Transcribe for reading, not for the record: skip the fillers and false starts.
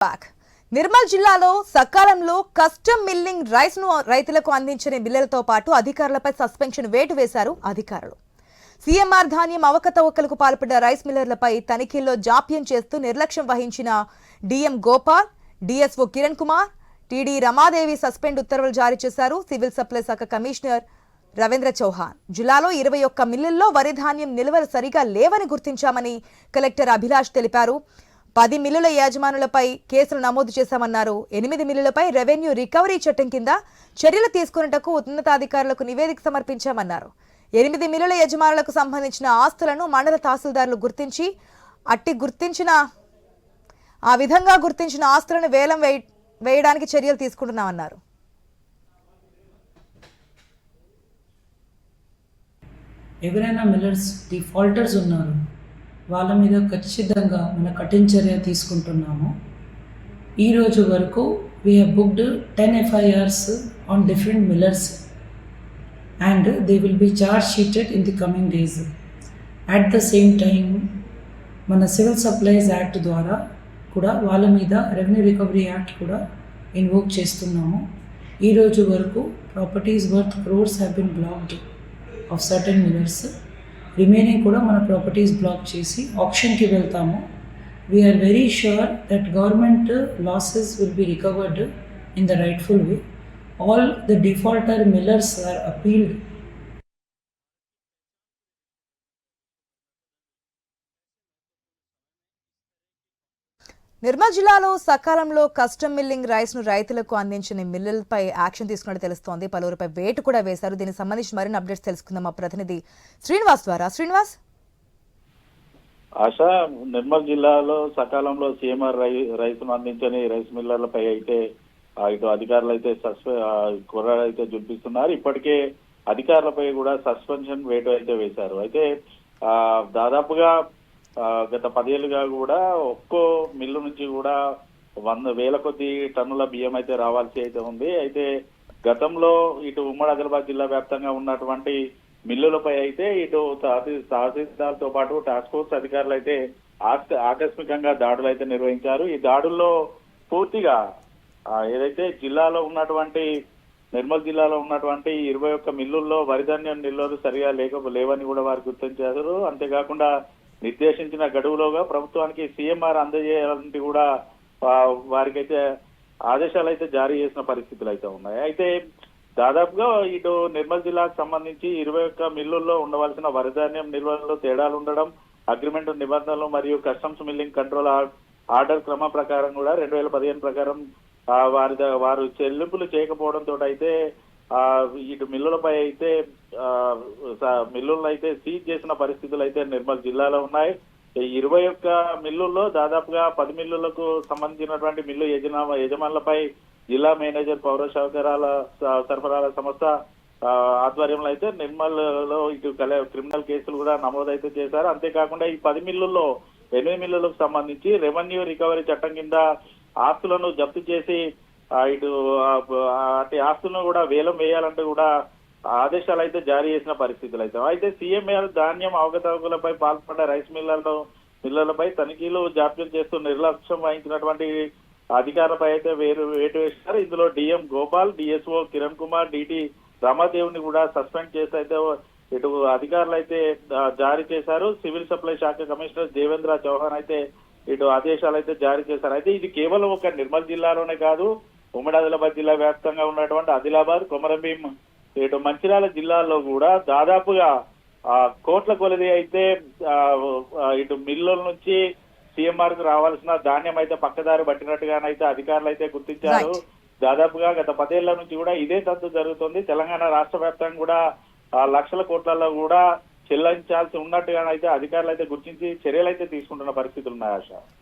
Back Nirmal జిల్లాలో సకాలంలో custom milling rice ను రైతులకు అందించని మిల్లర్లతో పాటు అధికారులపై సస్పెన్షన్ వేటు వేశారు అధికారులు. సీఎంఆర్ ధాన్యం అవకతవకలకు పాల్పడ్డ రైస్ మిల్లర్లపై తనిఖీల్లో జాప్యం చేస్తూ నిర్లక్ష్యం వహించిన DM Gopal, DSO Kiran Kumar, TD Ramadevi suspend ఉత్తర్వులు జారీ చేశారు. సివిల్ సప్లై శాఖ కమిషనర్ రవీంద్ర చౌహాన్ జిల్లాలో 21 మిల్లుల్లో వరి ధాన్యం నిల్వలు సరిగా లేవని గుర్తించామని కలెక్టర్ అభిలాష్ తెలిపారు. 10 మిల్లుల యజమానులపై కేసులు నమోదు చేశామన్నారు. 8 మిల్లులపై రెవెన్యూ రికవరీ చట్టం కింద చర్యలు తీసుకునేందుకు ఉన్నతాధికారులకు నివేదిక సమర్పించామన్నారు. 8 మిల్లుల యజమానులకు సంబంధించిన ఆస్తులను మండల తహసీల్దార్లు గుర్తించి ఆ విధంగా గుర్తించిన ఆస్తులను వేలం వేయడానికి చర్యలు తీసుకుంటున్నామన్నారు. ఎవరైనా మిల్లర్స్ డిఫాల్టర్స్ ఉన్నారు, వాళ్ళ మీద ఖచ్చితంగా మన కఠిన చర్య తీసుకుంటున్నాము. ఈరోజు వరకు we have booked 10 FIRs on different millers and they will be charge sheeted in the coming days. At the same time మన సివిల్ సప్లైస్ యాక్ట్ ద్వారా కూడా వాళ్ళ మీద రెవెన్యూ రికవరీ యాక్ట్ కూడా ఇన్వోక్ చేస్తున్నాము. ఈరోజు వరకు properties worth crores have been blocked of certain millers. Remaining కూడా మన ప్రాపర్టీస్ బ్లాక్ చేసి ఆప్షన్కి వెళ్తాము. We are very sure that government losses will be recovered in the rightful way. All the defaulter millers are appealed. Nirmal జిల్లాలో సకాలంలో కస్టమ్ మిల్లింగ్ రైస్ ను రైతులకు అందించిన మిల్లులపై యాక్షన్ తీసుకున్నట్టు తెలుస్తోంది. పలువురిపై వేటు కూడా వేశారు. దీనికి సంబంధించి మరిన్ని అప్డేట్స్ తెలుసుకుందాం మా ప్రతినిధి శ్రీనివాస్ ద్వారా. శ్రీనివాస్, ఆశ, నిర్మల్ జిల్లాలో సకాలంలో సీఎంఆర్ రైతును అందించని రైస్ మిల్లర్లపై అయితే ఇటు అధికారులు అయితే కుర్రాడు అయితే చూపిస్తున్నారు. ఇప్పటికే అధికారులపై కూడా సస్పెన్షన్ వేటు అయితే వేశారు. అయితే దాదాపుగా గత 10 ఏళ్ళుగా కూడా ఒక్కో మిల్లు నుంచి కూడా 100,000 కొద్ది టన్నుల బియ్యం అయితే రావాల్సి అయితే ఉంది. అయితే గతంలో ఇటు ఉమ్మడి ఆదిలాబాద్ జిల్లా వ్యాప్తంగా ఉన్నటువంటి మిల్లులపై అయితే ఇటు తహసీల్దార్తో పాటు టాస్క్ ఫోర్స్ అధికారులు అయితే ఆకస్మికంగా దాడులు అయితే నిర్వహించారు. ఈ దాడుల్లో పూర్తిగా ఏదైతే జిల్లాలో ఉన్నటువంటి నిర్మల్ జిల్లాలో ఉన్నటువంటి 21 మిల్లుల్లో వరిధాన్యం నిల్వలు సరిగా లేవని కూడా వారు గుర్తించారు. అంతేకాకుండా నిర్దేశించిన గడువులోగా ప్రభుత్వానికి సీఎంఆర్ అందజేయాలంటే కూడా వారికైతే ఆదేశాలు అయితే జారీ చేసిన పరిస్థితులు అయితే ఉన్నాయి. అయితే దాదాపుగా ఇటు నిర్మల్ జిల్లాకు సంబంధించి 21 మిల్లుల్లో ఉండవలసిన వరిధాన్యం నిల్వల్లో తేడాలు ఉండడం, అగ్రిమెంట్ నిబంధనలు మరియు కస్టమ్స్ మిల్లింగ్ కంట్రోల్ ఆర్డర్ క్రమ ప్రకారం కూడా 2015 ప్రకారం వారు చెల్లింపులు చేయకపోవడంతో అయితే ఇటు మిల్లులపై అయితే మిల్లులను అయితే సీజ్ చేసిన పరిస్థితులు అయితే నిర్మల్ జిల్లాలో ఉన్నాయి. 21 మిల్లుల్లో దాదాపుగా 10 మిల్లులకు సంబంధించినటువంటి మిల్లు యజమానులపై జిల్లా మేనేజర్ పౌర సరఫరాల సంస్థ ఆధ్వర్యంలో అయితే నిర్మల్ లో ఇటు క్రిమినల్ కేసులు కూడా నమోదైతే చేశారు. అంతేకాకుండా ఈ 10 మిల్లుల్లో 8 మిల్లులకు సంబంధించి రెవెన్యూ రికవరీ చట్టం కింద ఆస్తులను జప్తు చేసి ఇటు అటు ఆస్తులను కూడా వేలం వేయాలంటే కూడా ఆదేశాలు అయితే జారీ చేసిన పరిస్థితులు అయితే. అయితే సీఎంఆర్ ధాన్యం అవకతవకలపై పాల్పడ్డ రైస్ మిల్లర్లపై తనిఖీలు జాప్యం చేస్తూ నిర్లక్ష్యం వహించినటువంటి అధికారులపై అయితే వేటు వేశారు. ఇందులో DM Gopal, DSO Kiran Kumar, DT రమాదేవిని కూడా సస్పెండ్ చేసి అయితే ఇటు అధికారులు అయితే జారీ చేశారు. సివిల్ సప్లై శాఖ కమిషనర్ దేవేంద్ర చౌహాన్ అయితే ఇటు ఆదేశాలు అయితే జారీ చేశారు. అయితే ఇది కేవలం ఒక నిర్మల్ జిల్లాలోనే కాదు, ఉమ్మడి ఆదిలాబాద్ జిల్లా వ్యాప్తంగా ఉన్నటువంటి ఆదిలాబాద్, కొమరంభీం, ఇటు మంచిర్యాల జిల్లాల్లో కూడా దాదాపుగా కోట్ల కొలది అయితే ఇటు మిల్లుల నుంచి సీఎంఆర్ కు రావాల్సిన ధాన్యం అయితే పక్కదారి పట్టినట్టుగానైతే అధికారులు అయితే గుర్తించారు. దాదాపుగా గత 10 ఏళ్ల నుంచి కూడా ఇదే తంతు జరుగుతుంది. తెలంగాణ రాష్ట్ర వ్యాప్తంగా కూడా లక్షల కోట్లలో కూడా చెల్లించాల్సి ఉన్నట్టుగానైతే అధికారులు అయితే గుర్తించి చర్యలు అయితే తీసుకుంటున్న పరిస్థితులు ఉన్నాయి. ఆశ.